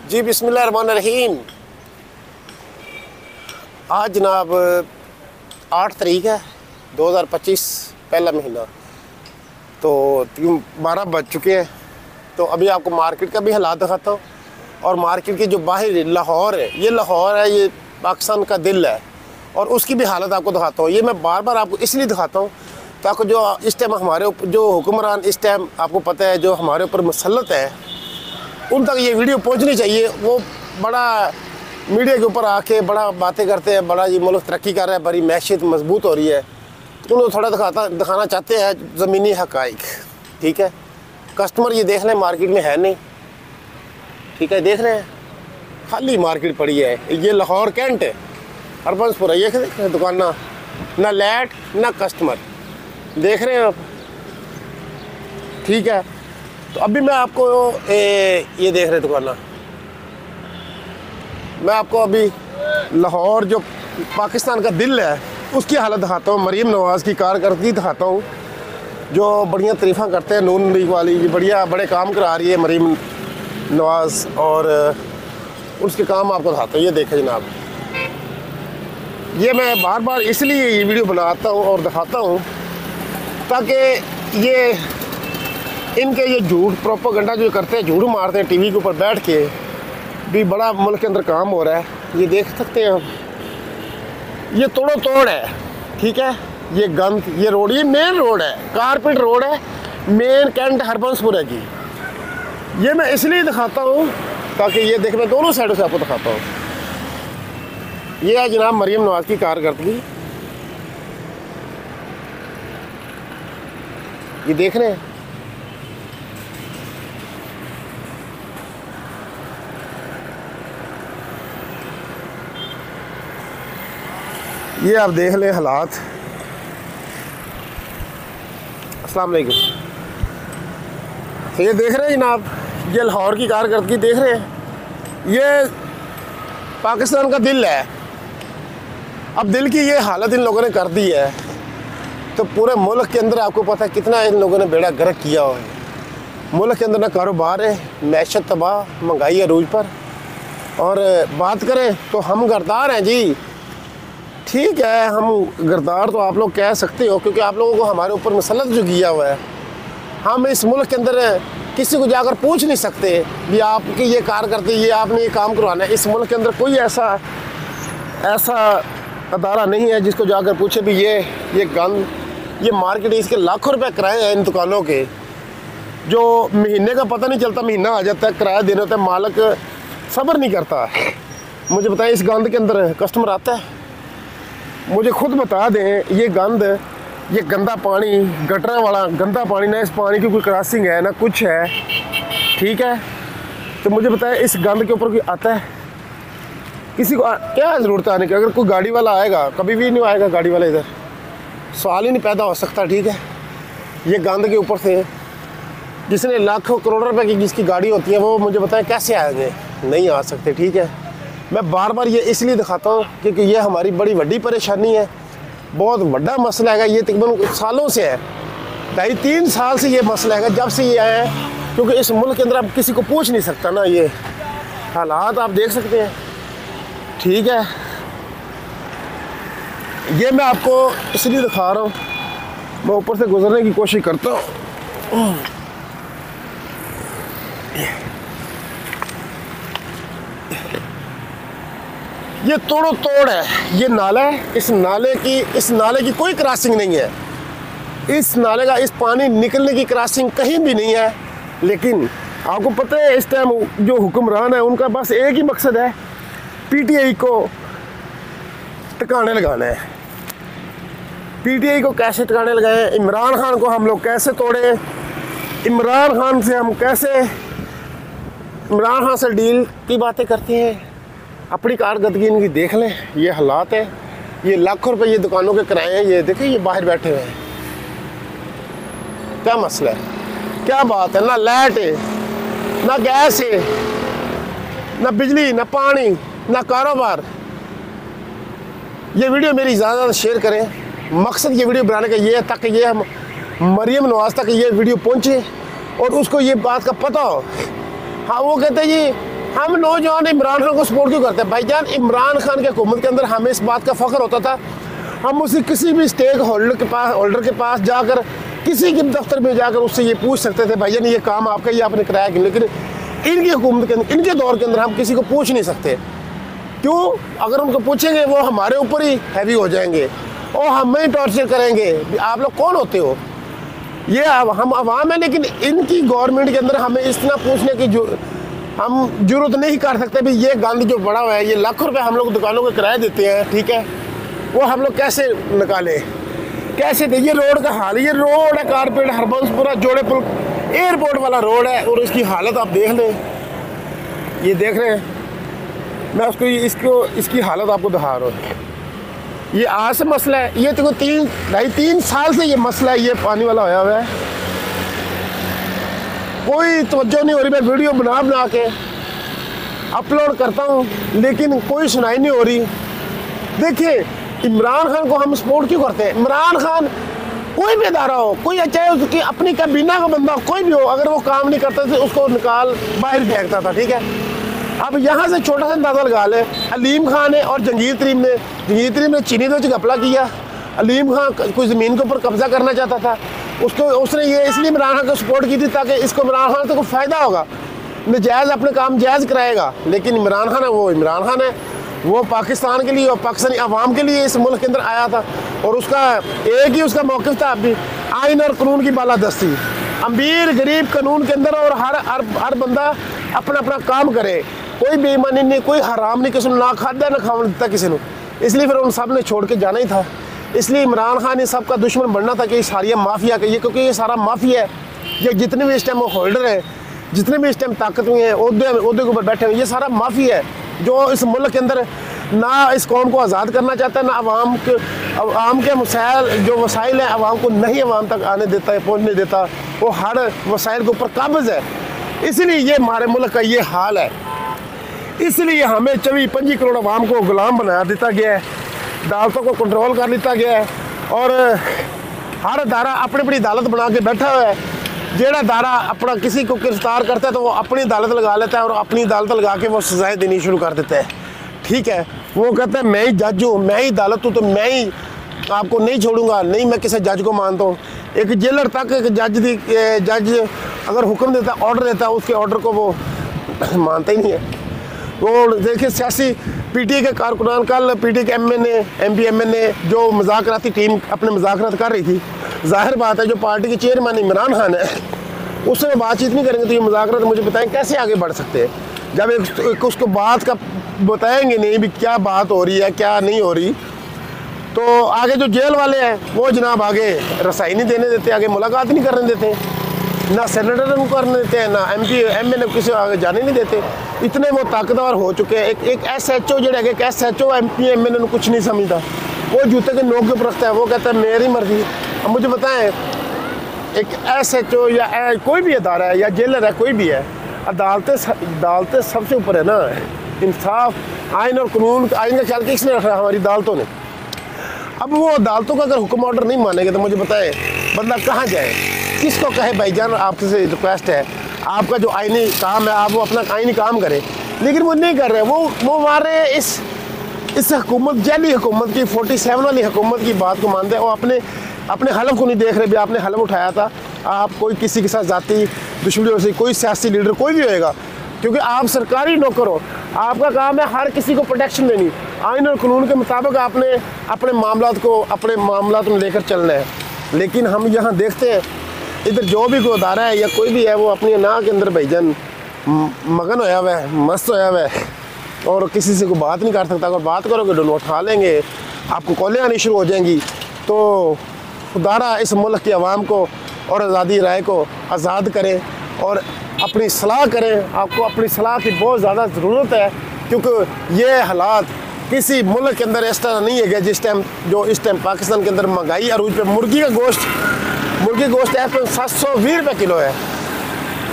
जी बिस्मिल्लाहिर्रहमानिर्रहीम। आज जनाब 8 तारीख है 2025, पहला महीना। तो 12 बज चुके हैं। तो अभी आपको मार्केट का भी हालात दिखाता हूँ और मार्केट की जो बाहर लाहौर है, ये लाहौर है, ये पाकिस्तान का दिल है, और उसकी भी हालत आपको दिखाता हूँ। ये मैं बार बार आपको इसलिए दिखाता हूँ ताकि जो इस टाइम हमारे ऊपर जो हुक्मरान इस टाइम आपको पता है जो हमारे ऊपर मुसल्लत है, उन तक ये वीडियो पहुंचनी चाहिए। वो बड़ा मीडिया के ऊपर आके बड़ा बातें करते हैं, बड़ा ये मुल्क तरक्की कर रहा है, बड़ी मैशियत मजबूत हो रही है, तो उन्हें थोड़ा दिखाना चाहते हैं ज़मीनी हक़ाइक़। ठीक है, कस्टमर ये देख लें मार्केट में है नहीं, ठीक है, देख रहे हैं खाली मार्केट पड़ी है। ये लाहौर कैंट है, हरबंसपुर है, ये देख रहे हैं दुकान ना लाइट ना कस्टमर, देख रहे हैं आप। ठीक है, तो अभी मैं आपको ये देख रहे दुकान, मैं आपको अभी लाहौर जो पाकिस्तान का दिल है उसकी हालत दिखाता हूँ। मरीम नवाज़ की कारकर्दगी दिखाता हूँ, जो बढ़िया तारीफ़ा करते हैं नून लीग वाली, बढ़िया बड़े काम करा रही है मरीम नवाज़, और उसके काम आपको दिखाता हूँ। ये देखें जनाब, ये मैं बार बार इसलिए ये वीडियो बनाता हूँ और दिखाता हूँ ताकि ये इनके ये झूठ प्रोपेगेंडा जो करते हैं, झूठ मारते हैं टीवी के ऊपर बैठ के, भी बड़ा मुल्क के अंदर काम हो रहा है। ये देख सकते हैं आप, ये तोड़ो तोड़ है। ठीक है, ये गंद, ये रोड, ये मेन रोड है, कारपेट रोड है, मेन कैंट हरबंसपुर है जी। ये मैं इसलिए दिखाता हूँ ताकि ये देख, मैं दोनों साइडों से आपको दिखाता हूँ। ये है जनाब मरीम नवाज़ की कारकर्दगी, ये देख रहे हैं। ये आप देख लें हालात। अस्सलाम वालेकुम। ये देख रहे हैं जनाब, ये लाहौर की कारकर्दगी देख रहे हैं। ये पाकिस्तान का दिल है। अब दिल की ये हालत इन लोगों ने कर दी है, तो पूरे मुल्क के अंदर आपको पता है कितना इन लोगों ने बेड़ा गर्क किया हुआ है। मुल्क के अंदर ना कारोबार है, मैशत तबाह, महंगाई अरूज पर, और बात करें तो हम गर्दार हैं जी। ठीक है, हम गर्दार तो आप लोग कह सकते हो, क्योंकि आप लोगों को हमारे ऊपर मुसल्लत जो किया हुआ है। हम इस मुल्क के अंदर किसी को जाकर पूछ नहीं सकते भी आपकी ये कारकर्दगी, ये आपने ये काम करवाना है। इस मुल्क के अंदर कोई ऐसा अदारा नहीं है जिसको जाकर पूछे भी ये गंद, ये मार्केट, इसके लाखों रुपए किराए हैं इन दुकानों के, जो महीने का पता नहीं चलता, महीना आ जाता है, किराया देने होता है, मालिक सब्र नहीं करता। मुझे बताएं, इस गंद के अंदर कस्टमर आता है? मुझे खुद बता दें, ये गंद, ये गंदा पानी, गटरा वाला गंदा पानी, ना इस पानी की कोई क्रॉसिंग है ना कुछ है। ठीक है, तो मुझे बताएं, इस गंद के ऊपर कोई आता है? किसी को क्या ज़रूरत है आने की? अगर कोई गाड़ी वाला आएगा, कभी भी नहीं आएगा गाड़ी वाला इधर, सवाल ही नहीं पैदा हो सकता। ठीक है, ये गंद के ऊपर से जिसने लाखों करोड़ रुपए की जिसकी गाड़ी होती है, वो मुझे बताएं कैसे आएंगे? नहीं आ सकते। ठीक है, मैं बार बार ये इसलिए दिखाता हूँ क्योंकि ये हमारी बड़ी बड़ी परेशानी है, बहुत बड़ा मसला है। ये तकरीबन सालों से है, 2.5-3 साल से ये मसला है, जब से ये आया है, क्योंकि इस मुल्क के अंदर आप किसी को पूछ नहीं सकता ना। ये हालात आप देख सकते हैं। ठीक है, ये मैं आपको इसलिए दिखा रहा हूँ, मैं ऊपर से गुजरने की कोशिश करता हूँ। ये तोड़ो तोड़ है, ये नाला है, इस नाले की कोई क्रॉसिंग नहीं है। इस नाले का, इस पानी निकलने की क्रॉसिंग कहीं भी नहीं है। लेकिन आपको पता है इस टाइम जो हुक्मरान है उनका बस एक ही मकसद है, पीटीआई को टिकाने लगाना है। पीटीआई को कैसे टिकाने लगाए? इमरान खान को हम लोग कैसे तोड़े, इमरान खान से डील की बातें करते हैं। अपनी कारकर्दगी इनकी देख लें, ये हालात है। ये लाखों रुपए ये दुकानों के किराए हैं। ये देखें, ये बाहर बैठे हुए हैं। क्या मसला है? क्या बात है? ना लाइट है, ना गैस है, ना बिजली, ना पानी, ना कारोबार। ये वीडियो मेरी ज़्यादा शेयर करें। मकसद ये वीडियो बनाने का ये है ताकि ये हम मरीम नवाज़ तक ये वीडियो पहुँचे और उसको ये बात का पता हो। हाँ, वो कहते हैं जी हम नौजवान इमरान खान को सपोर्ट क्यों करते हैं भाईजान? इमरान खान की हुकूमत के अंदर हमें इस बात का फ़ख्र होता था, हम उसी किसी भी स्टेक होल्डर के पास जाकर, किसी के दफ्तर में जाकर उससे ये पूछ सकते थे भाईजान ये काम आपका, ये आपने कराया क्यों? लेकिन इनकी हुकूमत के अंदर, इनके दौर के अंदर हम किसी को पूछ नहीं सकते। क्यों? अगर उनको पूछेंगे वो हमारे ऊपर ही हैवी हो जाएंगे और हमें ही टॉर्चर करेंगे। आप लोग कौन होते हो? ये हम आवाम है, लेकिन इनकी गवर्नमेंट के अंदर हमें इतना पूछने की हम जरूरत नहीं कर सकते भी ये गंद जो बड़ा हुआ है, ये लाखों रुपए हम लोग दुकानों को किराया देते हैं, ठीक है, वो हम लोग कैसे निकालें, कैसे दे? ये रोड का हाल, ये रोड है कारपेट हरबंसपुरा जोड़े पुल एयरपोर्ट वाला रोड है और इसकी हालत आप देख लें, ये देख रहे हैं, मैं इसकी हालत आपको दिखा रहा हूँ। ये आज से मसला है, ये तो 3 साल से ये मसला है, ये पानी वाला होया हुआ है, कोई तवज्जो नहीं हो रही। मैं वीडियो बना के अपलोड करता हूँ लेकिन कोई सुनाई नहीं हो रही। देखिए इमरान खान को हम सपोर्ट क्यों करते हैं? इमरान खान कोई भी अदारा हो, कोई चाहे उसकी अपनी कैबिना का बंदा कोई भी हो, अगर वो काम नहीं करता तो उसको निकाल बाहर फेंकता था, ठीक है। अब यहाँ से छोटा सा अंदाजा लगा ले, अलीम खान है और जंगीर तरीम ने चीनी तो घपला किया। अलीम खान कोई ज़मीन के ऊपर कब्जा करना चाहता था, उसने ये इसलिए इमरान खान को सपोर्ट की थी ताकि इसको इमरान खान से कोई फ़ायदा होगा, नजायज़ अपने काम जायज़ कराएगा। लेकिन इमरान खान है वो इमरान खान है, वो पाकिस्तान के लिए और पाकिस्तानी अवाम के लिए इस मुल्क के अंदर आया था और उसका एक ही उसका मौक़िफ़ था अभी आइन और कानून की बालादस्ती, अमीर गरीब कानून के अंदर, और हर बंदा अपना अपना काम करे, कोई बेईमानी नहीं, कोई हराम नहीं, किसी ने ना खादा ना खाने दिता किसी ने। इसलिए फिर उन सब ने छोड़ के जाना ही था। इसलिए इमरान खान ने सबका दुश्मन बनना था कि सारी माफिया का ये, क्योंकि ये सारा माफिया है, ये जितने भी इस टाइम होल्डर हैं, जितने भी इस टाइम ताकत में हैं, ओहदे के ऊपर बैठे हुए, ये सारा माफिया है जो इस मुल्क के अंदर ना इस कौम को आज़ाद करना चाहता है, ना आवाम के मसाइल जो वसाइल हैं आवाम को नहीं आवाम तक आने देता है, पहुँचने देता, वो हर वसाइल के ऊपर काबिज़ है। इसलिए ये हमारे मुल्क का ये हाल है। इसलिए हमें 24-25 करोड़ आवाम को गुलाम बना देता गया है, अदालतों को कंट्रोल कर लेता गया है और हर अदारा अपनी अपनी अदालत बना के बैठा हुआ है। जेड़ा अदारा अपना किसी को गिरफ्तार करता है तो वो अपनी अदालत लगा लेता है और अपनी अदालत लगा के वो सजाएं देनी शुरू कर देता है, ठीक है। वो कहता है मैं ही जज हूँ, मैं ही अदालत हूँ, तो मैं ही आपको नहीं छोड़ूंगा, नहीं मैं किसी जज को मानता हूँ। एक जेलर तक एक जज अगर हुक्म देता, ऑर्डर देता, उसके ऑर्डर को वो मानता ही नहीं है। वो देखिए सियासी पीटीए के कारकुनान, कल पीटीए के एमपी एमएनए जो मुज़ाकराती टीम अपने मुज़ाकरात कर रही थी, जाहिर बात है जो पार्टी के चेयरमैन इमरान खान है उससे बातचीत नहीं करेंगे तो ये मुज़ाकरात मुझे बताएं कैसे आगे बढ़ सकते हैं। जब एक उसको बात का बताएंगे नहीं भी क्या बात हो रही है क्या नहीं हो रही, तो आगे जो जेल वाले हैं वो जनाब आगे रसाई नहीं देने देते, आगे मुलाकात नहीं करने देते, ना सेनेटर को करने देते हैं, ना एमपी एमएनए किसी आगे जाने नहीं देते। इतने वो ताकतवर हो चुके हैं। एक SHO जो है, SHO एमपी एमएनए कुछ नहीं समझता, वो जूते के नोक के ऊपर रखता है, वो कहता है मेरी मर्जी। अब मुझे बताएं एक SHO या कोई भी अदारा है या जेलर है, कोई भी है, अदालतें सबसे ऊपर है ना, इंसाफ आइन और कानून, आइन का ख्याल किसने रखा है? हमारी अदालतों ने। अब वो अदालतों का अगर हुक्म ऑर्डर नहीं मानेंगे तो मुझे बताएं बंदा कहाँ जाए, किसको कहे भाईजान आपसे रिक्वेस्ट है, आपका जो आइनी काम है आप वो अपना आइनी काम करें, लेकिन वो नहीं कर रहे। वो हमारे इस हुकूमत, जैली हुकूमत की 47 वाली हुकूमत की बात को मानते हैं। वो अपने हलफ को नहीं देख रहे भी आपने हलफ उठाया था, आप कोई किसी के साथ जाती दुश्मनी हो सकती, कोई सियासी लीडर कोई भी होएगा, क्योंकि आप सरकारी नौकर हो, आपका काम है हर किसी को प्रोटेक्शन देनी, आइन और कानून के मुताबिक आपने अपने मामलात में लेकर चलना है। लेकिन हम यहाँ देखते हैं इधर जो भी कोई अदारा है या कोई भी है वो अपनी नाक के अंदर भाईजान मगन होया हुआ है, मस्त होया हुआ है और किसी से कोई बात नहीं कर सकता। अगर बात करोगे डोन उठा लेंगे, आपको कॉलें आनी शुरू हो जाएंगी। तो खुदारा इस मुल्क की आवाम को और आज़ादी राय को आज़ाद करें और अपनी सलाह करें। आपको अपनी सलाह की बहुत ज़्यादा ज़रूरत है, क्योंकि ये हालात किसी मुल्क के अंदर इस तरह नहीं है कि इस टाइम पाकिस्तान के अंदर महंगाई अरूज पे, मुर्गी का गोश्त है 720 रुपये किलो है,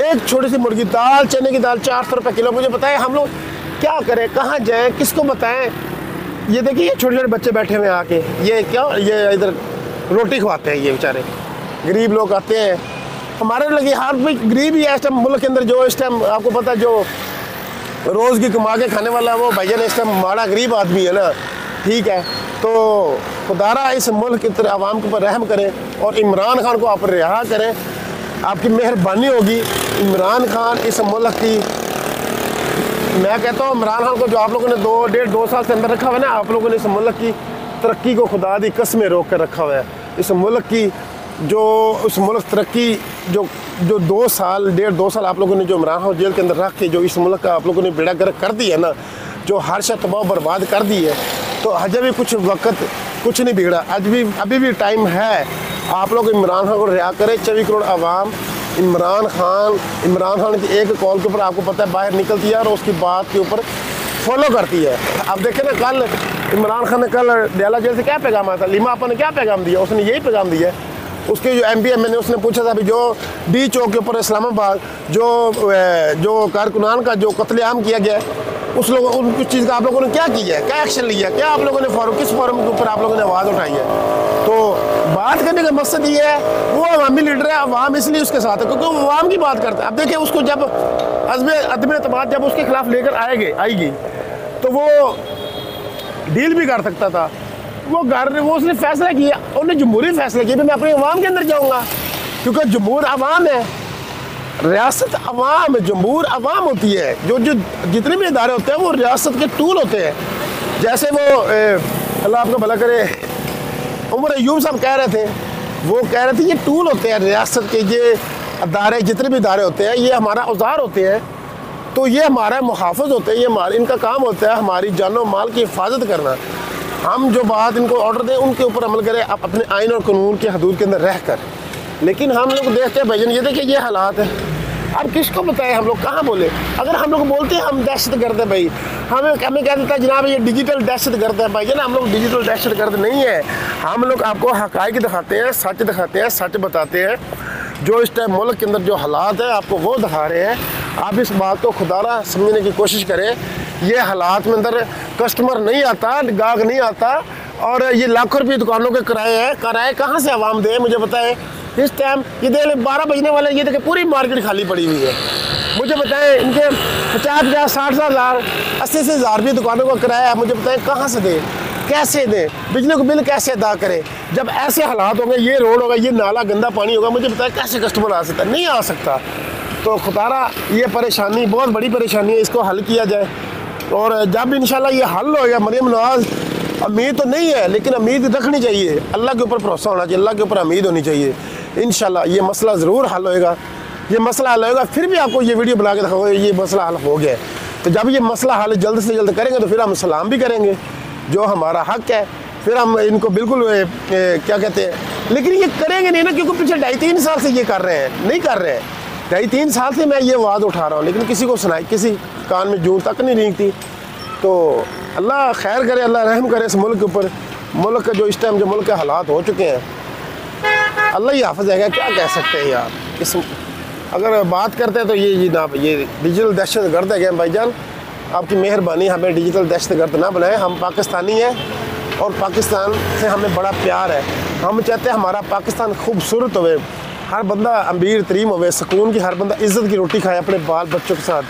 एक छोटी सी मुर्गी, दाल चने की दाल 400 रुपये किलो। मुझे बताएं हम लोग क्या करें, कहाँ जाएं, किसको बताएं? ये देखिए ये छोटे छोटे बच्चे बैठे हुए आके, ये इधर रोटी खवाते हैं, ये बेचारे गरीब लोग आते हैं। हमारे लगे हाथ में गरीब ही है इस टाइम मुल्क के अंदर, जो इस टाइम आपको पता जो रोज़ की कमा के खाने वाला वो भाईजान इस टाइम माड़ा गरीब आदमी है ना, ठीक है। तो खुदारा इस मुल्क की आवाम के ऊपर रहम करें और इमरान खान को आप रिहा करें, आपकी मेहरबानी होगी। इमरान खान इस मुल्क की, मैं कहता हूँ इमरान खान को जो आप लोगों ने 2 साल से अंदर रखा हुआ है ना, आप लोगों ने इस मुल्क की तरक्की को खुदा दी कसमें रोक कर रखा हुआ है। इस मुल्क की उस मुल्क तरक्की जो 2 साल 1.5-2 साल आप लोगों ने जो इमरान खान जेल के अंदर रख के जो इस मुल्क का आप लोगों ने बेड़ा गर्क कर दिया है ना, जो हर शय तबाह बर्बाद कर दी है, तो अजय भी कुछ नहीं बिगड़ा। अभी भी टाइम है। आप लोग इमरान खान को रिहा करें। 24 करोड़ आवाम इमरान खान की एक कॉल के ऊपर आपको पता है बाहर निकलती है और उसकी बात के ऊपर फॉलो करती है। अब देखें ना, कल इमरान खान ने कल डेला जेल से क्या पैगाम आया था, लीमा आपा ने क्या पैगाम दिया, उसने यही पैगाम दिया है। उसके जो MP MNA उसने पूछा था अभी जो D चौक के ऊपर इस्लामाबाद जो कारकुनान का जो कत्लेआम किया गया है, उस चीज़ का आप लोगों ने क्या किया है, क्या एक्शन लिया, क्या आप लोगों ने किस फॉरम के ऊपर आप लोगों ने आवाज़ उठाई है। तो बात करने का मकसद ये है, वो अवामी लीडर है, अवाम इसलिए उसके साथ है क्योंकि वो अवाम की बात करता है। अब देखिए उसको जब अदम एतमाद जब उसके खिलाफ लेकर आएगी तो वो डील भी कर सकता था। वो उसने फैसला किया, उन्होंने जमहूरी फैसला किया, मैं अपने अवाम के अंदर जाऊँगा क्योंकि जमहूर अवाम है, रियासत अवाम, जमहूर अवाम होती है। जो जितने भी इदारे होते हैं वो रियासत के टूल होते हैं। जैसे वो अल्लाह आपका भला करे, उमर अयूब साहब कह रहे थे, वो कह रहे थे ये टूल होते हैं रियासत के, ये अदारे जितने भी इदारे होते हैं ये हमारा औजार होते हैं, तो ये हमारा मुहाफ़िज़ होते हैं, इनका काम होता है हमारी जानो माल की हिफाजत करना। हम जो बात इनको ऑर्डर दें उनके ऊपर अमल करें अपने आइन और कानून के हदूद के अंदर रह कर। लेकिन हम लोग देखते हैं भाईजान, ये देखिए ये हालात है। अब किसको बताएं, हम लोग कहाँ बोले। अगर हम लोग बोलते हैं हम दहशत गर्द है भाई, हमें कह देता है जनाब ये डिजिटल दहशत गर्द है। भाईजान हम लोग डिजिटल दहशत गर्द नहीं है, हम लोग आपको हक़ाइक़ दिखाते हैं, सच दिखाते हैं, सच बताते हैं। जो इस टाइम मुल्क के अंदर जो हालात है आपको वो दिखा रहे हैं। आप इस बात को खुदारा समझने की कोशिश करें। ये हालात में अंदर कस्टमर नहीं आता, गाहक नहीं आता, और ये लाखों रुपये दुकानों के किराए कहाँ से आवाम दे, मुझे बताएं। इस टाइम ये देख 12 बजने वाले, ये देखें पूरी मार्केट खाली पड़ी हुई है। मुझे बताएं इनके 50,000 60,000 80,000 रुपये दुकानों का किराया है, मुझे बताएं कहाँ से दें, कैसे दें, बिजली को बिल कैसे अदा करें। जब ऐसे हालात होंगे, ये रोड होगा, ये नाला गंदा पानी होगा, मुझे बताएं कैसे कस्टमर आ सकता है, नहीं आ सकता। तो खुदारा ये परेशानी बहुत बड़ी परेशानी है, इसको हल किया जाए। और जब इंशाल्लाह ये हल होगा, मरियम नवाज़, उम्मीद तो नहीं है लेकिन उम्मीद रखनी चाहिए, अल्लाह के ऊपर भरोसा होना चाहिए, अल्लाह के ऊपर उम्मीद होनी चाहिए। इंशाल्लाह ये मसला ज़रूर हल होएगा। ये मसला हल होएगा, फिर भी आपको ये वीडियो बना के दिखाऊंगा ये मसला हल हो गया। तो जब ये मसला हल जल्द से जल्द करेंगे तो फिर हम सलाम भी करेंगे, जो हमारा हक है, फिर हम इनको बिल्कुल क्या कहते हैं। लेकिन ये करेंगे नहीं ना, क्योंकि पिछले 2.5-3 साल से ये कर रहे हैं, नहीं कर रहे हैं। 2.5-3 साल से मैं ये आवाज़ उठा रहा हूँ, लेकिन किसी को सुनाई, किसी कान में जूं तक नहीं रेंगती। तो अल्लाह खैर करे, अल्लाह रहम करे इस मुल्क के ऊपर। मुल्क का जो इस टाइम जो मुल्क के हालात हो चुके हैं, अल्लाह ही हाफ़िज़ है, क्या कह सकते हैं यार। इस अगर बात करते हैं तो ये डिजिटल दहशत गर्द है भाईजान। आपकी मेहरबानी, हमें डिजिटल दहशत गर्द ना बनाए। हम पाकिस्तानी हैं और पाकिस्तान से हमें बड़ा प्यार है। हम चाहते हैं हमारा पाकिस्तान खूबसूरत होवे, हर बंदा अमीर तरीम होवे, सुकून की, हर बंदा इज़्ज़त की रोटी खाए अपने बाल बच्चों के साथ,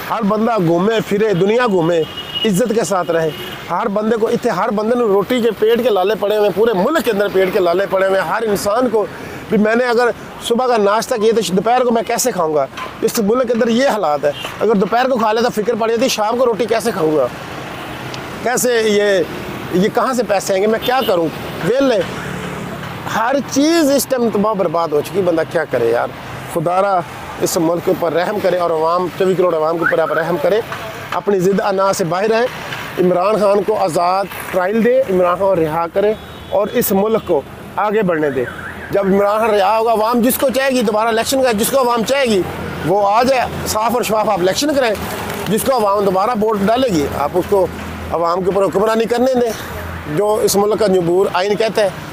हर बंदा घूमे फिरे, दुनिया घूमे, इज़्ज़त के साथ रहे। हर बंदे को इतने, हर बंदे ने रोटी के पेट के लाले पड़े हुए, पूरे मुल्क के अंदर पेट के लाले पड़े हुए। हर इंसान को भी मैंने अगर सुबह का नाश्ता किया तो दोपहर को मैं कैसे खाऊंगा। इस मुल्क के अंदर ये हालात है, अगर दोपहर को खा लेता फिक्र पड़ जाती शाम को रोटी कैसे खाऊंगा, कैसे ये कहाँ से पैसे आएंगे, मैं क्या करूँ। वेले हर चीज़ इस टाइम तबाह बर्बाद हो चुकी, बंदा क्या करे यार। खुदारा इस मुल्क के ऊपर रहम करे और अवाम 24 करोड़ अवाम के ऊपर आप रहम करें, अपनी ज़िद अना से बाहर आए, इमरान खान को आज़ाद ट्रायल दे, इमरान खान रिहा करें और इस मुल्क को आगे बढ़ने दे। जब इमरान खान रिहा होगा, अवाम जिसको चाहेगी दोबारा इलेक्शन का, जिसको अवाम चाहेगी वो आ जाए, साफ़ और शफाफ आप इलेक्शन करें। जिसको अवाम दोबारा वोट डालेगी आप उसको अवाम के ऊपर हुक्मरानी करने दें, जो इस मुल्क का जमहूर आइन कहता है।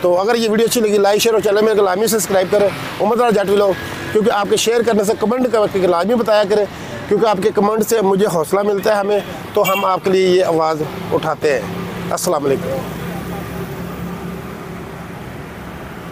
तो अगर ये वीडियो अच्छी लगी लाइक शेयर और चैनल में लाजमी सब्सक्राइब करें उमर जट व्लॉग, क्योंकि आपके शेयर करने से, कमेंट करके लाजमी बताया करें, क्योंकि आपके कमेंट से मुझे हौसला मिलता है हमें, तो हम आपके लिए ये आवाज़ उठाते हैं। अस्सलाम वालेकुम।